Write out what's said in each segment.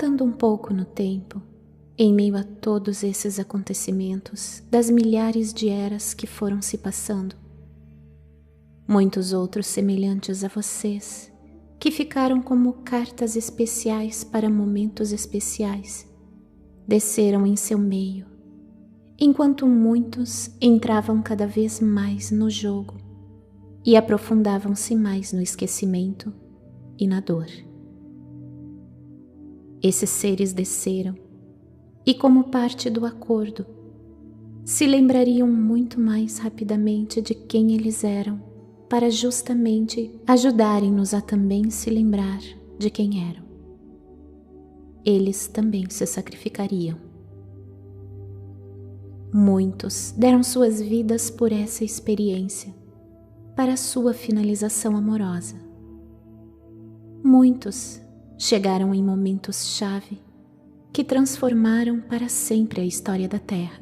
Voltando um pouco no tempo, em meio a todos esses acontecimentos das milhares de eras que foram se passando, muitos outros semelhantes a vocês, que ficaram como cartas especiais para momentos especiais, desceram em seu meio, enquanto muitos entravam cada vez mais no jogo e aprofundavam-se mais no esquecimento e na dor. Esses seres desceram e, como parte do acordo, se lembrariam muito mais rapidamente de quem eles eram, para justamente ajudarem-nos a também se lembrar de quem eram. Eles também se sacrificariam. Muitos deram suas vidas por essa experiência, para sua finalização amorosa. Muitos chegaram em momentos-chave que transformaram para sempre a história da Terra.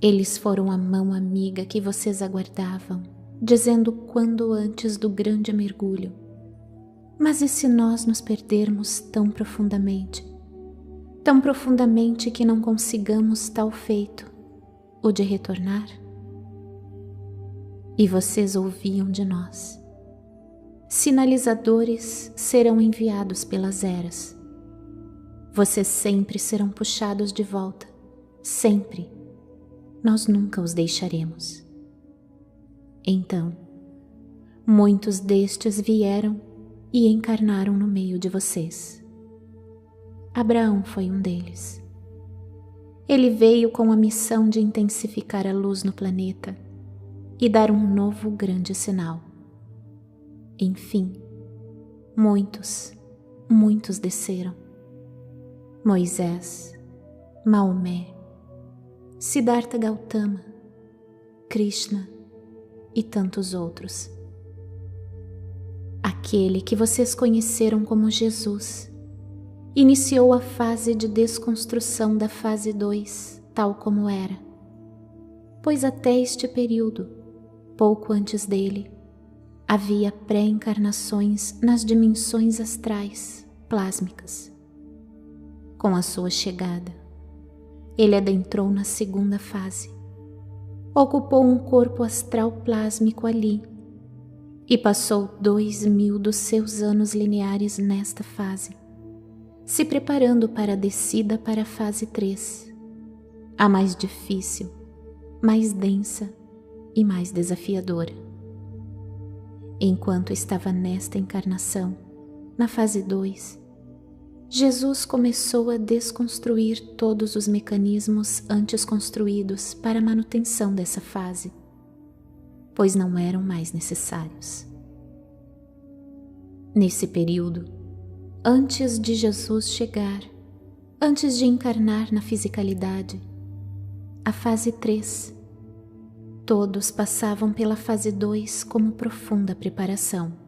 Eles foram a mão amiga que vocês aguardavam, dizendo quando antes do grande mergulho: mas e se nós nos perdermos tão profundamente que não consigamos tal feito, o de retornar? E vocês ouviam de nós: sinalizadores serão enviados pelas eras. Vocês sempre serão puxados de volta, sempre. Nós nunca os deixaremos. Então, muitos destes vieram e encarnaram no meio de vocês. Abraão foi um deles. Ele veio com a missão de intensificar a luz no planeta e dar um novo grande sinal. Enfim, muitos desceram. Moisés, Maomé, Siddhartha Gautama, Krishna e tantos outros. Aquele que vocês conheceram como Jesus iniciou a fase de desconstrução da fase 2, tal como era, pois até este período, pouco antes dele, havia pré-encarnações nas dimensões astrais plásmicas. Com a sua chegada, ele adentrou na segunda fase, ocupou um corpo astral plásmico ali e passou 2000 dos seus anos lineares nesta fase, se preparando para a descida para a fase 3, a mais difícil, mais densa e mais desafiadora. Enquanto estava nesta encarnação, na fase 2, Jesus começou a desconstruir todos os mecanismos antes construídos para a manutenção dessa fase, pois não eram mais necessários. Nesse período, antes de Jesus chegar, antes de encarnar na fisicalidade, a fase 3, todos passavam pela fase 2 como profunda preparação.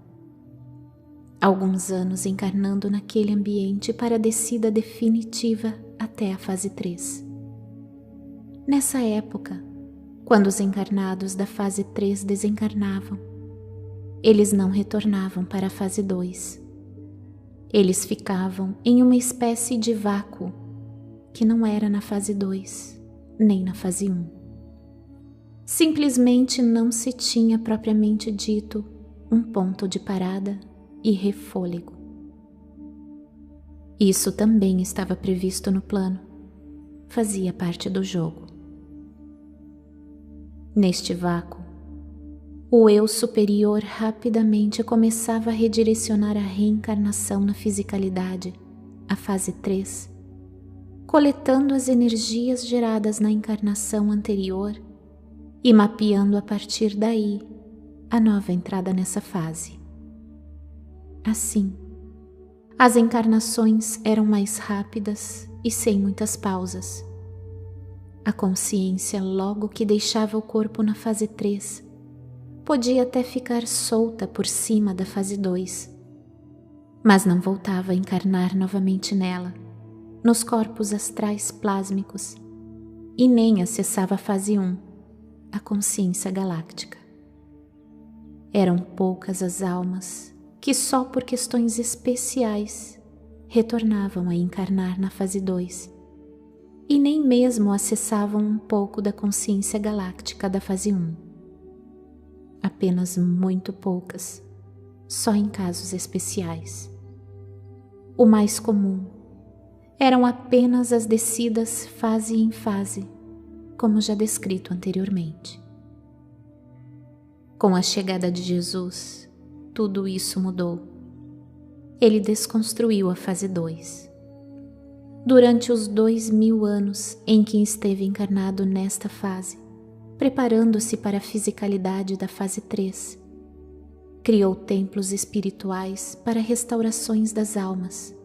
Alguns anos encarnando naquele ambiente para a descida definitiva até a fase 3. Nessa época, quando os encarnados da fase 3 desencarnavam, eles não retornavam para a fase 2. Eles ficavam em uma espécie de vácuo, que não era na fase 2, nem na fase 1. Simplesmente não se tinha propriamente dito um ponto de parada e refôlego. Isso também estava previsto no plano, fazia parte do jogo. Neste vácuo, o eu superior rapidamente começava a redirecionar a reencarnação na fisicalidade, a fase 3, coletando as energias geradas na encarnação anterior e mapeando a partir daí a nova entrada nessa fase. Assim, as encarnações eram mais rápidas e sem muitas pausas. A consciência, logo que deixava o corpo na fase 3, podia até ficar solta por cima da fase 2, mas não voltava a encarnar novamente nela, nos corpos astrais plásmicos, e nem acessava a fase 1, a consciência galáctica. Eram poucas as almas que só por questões especiais retornavam a encarnar na fase 2 e nem mesmo acessavam um pouco da consciência galáctica da fase 1. Apenas muito poucas, só em casos especiais. O mais comum eram apenas as descidas fase em fase, como já descrito anteriormente. Com a chegada de Jesus, tudo isso mudou. Ele desconstruiu a fase 2. Durante os 2000 anos em que esteve encarnado nesta fase, preparando-se para a fisicalidade da fase 3, criou templos espirituais para restaurações das almas,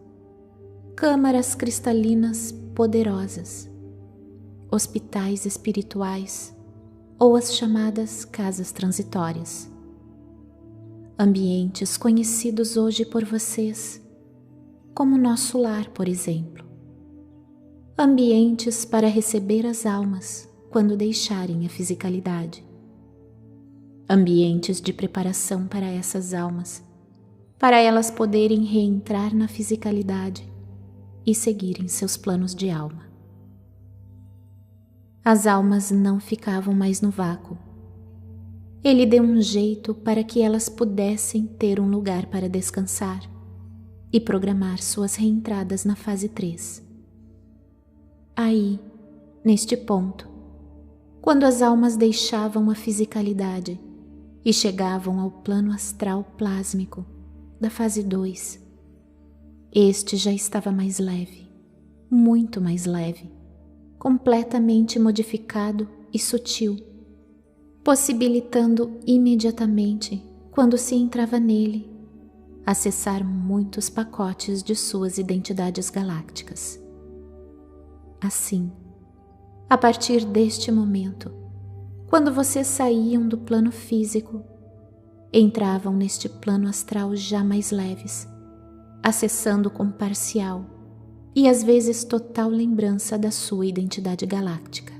câmaras cristalinas poderosas, hospitais espirituais ou as chamadas casas transitórias. Ambientes conhecidos hoje por vocês, como nosso lar, por exemplo. Ambientes para receber as almas quando deixarem a fisicalidade. Ambientes de preparação para essas almas, para elas poderem reentrar na fisicalidade e seguirem seus planos de alma. As almas não ficavam mais no vácuo. Ele deu um jeito para que elas pudessem ter um lugar para descansar e programar suas reentradas na fase 3. Aí, neste ponto, quando as almas deixavam a fisicalidade e chegavam ao plano astral plásmico da fase 2, este já estava mais leve, muito mais leve, completamente modificado e sutil, possibilitando imediatamente, quando se entrava nele, acessar muitos pacotes de suas identidades galácticas. Assim, a partir deste momento, quando vocês saíam do plano físico, entravam neste plano astral já mais leves, acessando com parcial e às vezes total lembrança da sua identidade galáctica.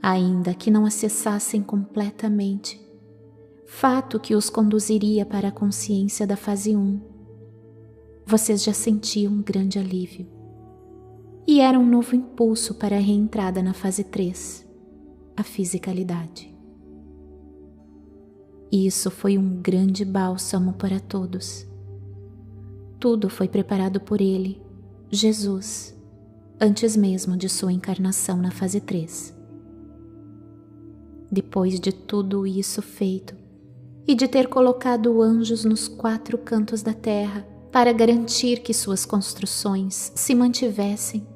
Ainda que não acessassem completamente, fato que os conduziria para a consciência da fase 1, vocês já sentiam um grande alívio. E era um novo impulso para a reentrada na fase 3, a fisicalidade. Isso foi um grande bálsamo para todos. Tudo foi preparado por ele, Jesus, antes mesmo de sua encarnação na fase 3. Depois de tudo isso feito, e de ter colocado anjos nos 4 cantos da terra para garantir que suas construções se mantivessem,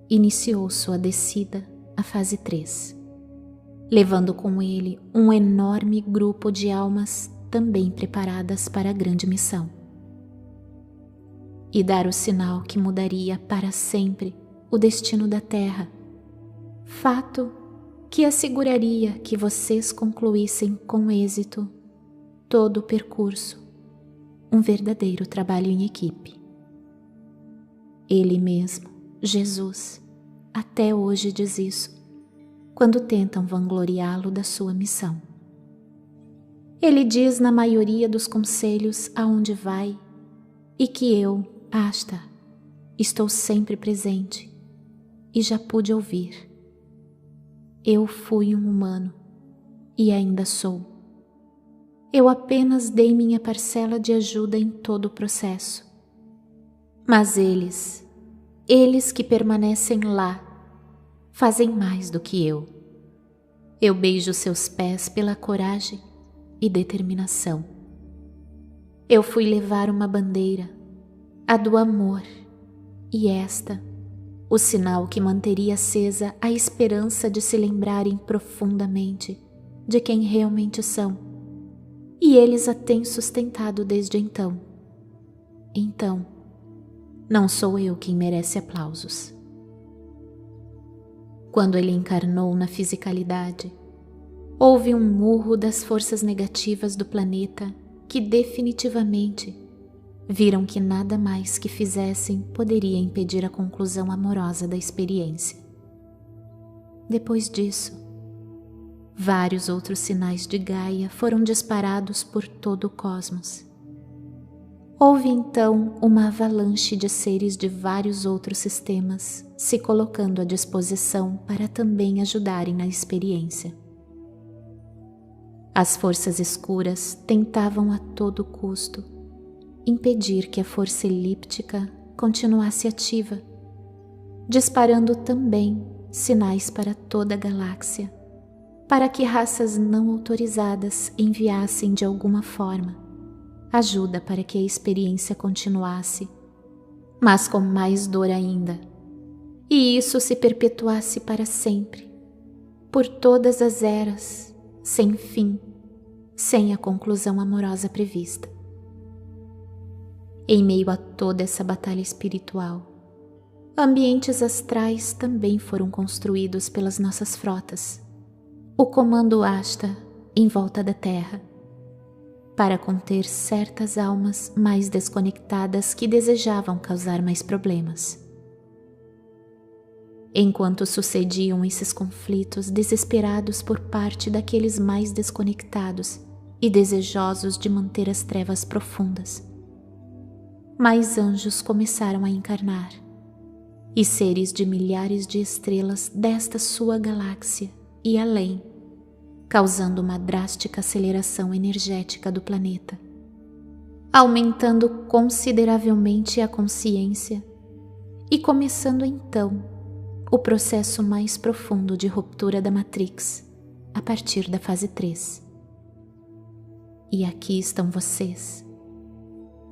iniciou sua descida à fase 3, levando com ele um enorme grupo de almas também preparadas para a grande missão. E dar o sinal que mudaria para sempre o destino da Terra, fato que asseguraria que vocês concluíssem com êxito todo o percurso, um verdadeiro trabalho em equipe. Ele mesmo, Jesus, até hoje diz isso, quando tentam vangloriá-lo da sua missão. Ele diz na maioria dos conselhos aonde vai, e que eu, Asta, estou sempre presente, e já pude ouvir. Eu fui um humano, e ainda sou. Eu apenas dei minha parcela de ajuda em todo o processo. Mas eles que permanecem lá, fazem mais do que eu. Eu beijo seus pés pela coragem e determinação. Eu fui levar uma bandeira, a do amor, e esta, o sinal que manteria acesa a esperança de se lembrarem profundamente de quem realmente são, e eles a têm sustentado desde então. Então, não sou eu quem merece aplausos. Quando ele encarnou na fisicalidade, houve um murro das forças negativas do planeta que definitivamente viram que nada mais que fizessem poderia impedir a conclusão amorosa da experiência. Depois disso, vários outros sinais de Gaia foram disparados por todo o cosmos. Houve então uma avalanche de seres de vários outros sistemas se colocando à disposição para também ajudarem na experiência. As forças escuras tentavam a todo custo impedir que a força elíptica continuasse ativa, disparando também sinais para toda a galáxia, para que raças não autorizadas enviassem de alguma forma ajuda para que a experiência continuasse, mas com mais dor ainda, e isso se perpetuasse para sempre, por todas as eras, sem fim, sem a conclusão amorosa prevista. Em meio a toda essa batalha espiritual, ambientes astrais também foram construídos pelas nossas frotas, o comando Ashta em volta da Terra, para conter certas almas mais desconectadas que desejavam causar mais problemas. Enquanto sucediam esses conflitos desesperados por parte daqueles mais desconectados e desejosos de manter as trevas profundas, mais anjos começaram a encarnar, e seres de milhares de estrelas desta sua galáxia e além, causando uma drástica aceleração energética do planeta, aumentando consideravelmente a consciência e começando então o processo mais profundo de ruptura da Matrix a partir da fase 3. E aqui estão vocês.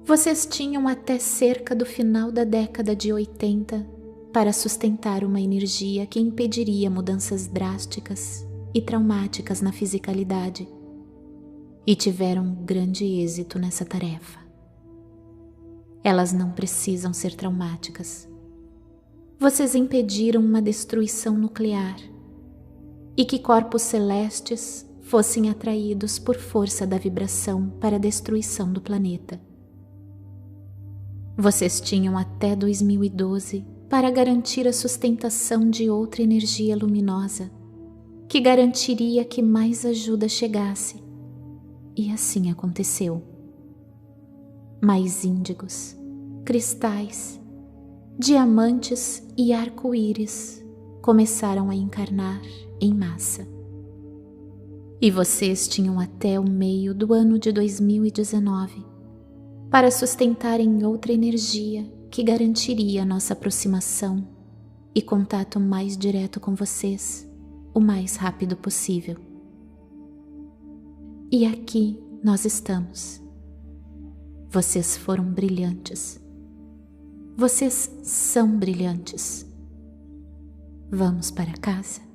Vocês tinham até cerca do final da década de 80 para sustentar uma energia que impediria mudanças drásticas e traumáticas na fisicalidade, e tiveram grande êxito nessa tarefa. Elas não precisam ser traumáticas. Vocês impediram uma destruição nuclear e que corpos celestes fossem atraídos por força da vibração para a destruição do planeta. Vocês tinham até 2012 para garantir a sustentação de outra energia luminosa que garantiria que mais ajuda chegasse, e assim aconteceu. Mais índigos, cristais, diamantes e arco-íris começaram a encarnar em massa. E vocês tinham até o meio do ano de 2019 para sustentarem outra energia que garantiria a nossa aproximação e contato mais direto com vocês o mais rápido possível. E aqui nós estamos. Vocês foram brilhantes. Vocês são brilhantes. Vamos para casa?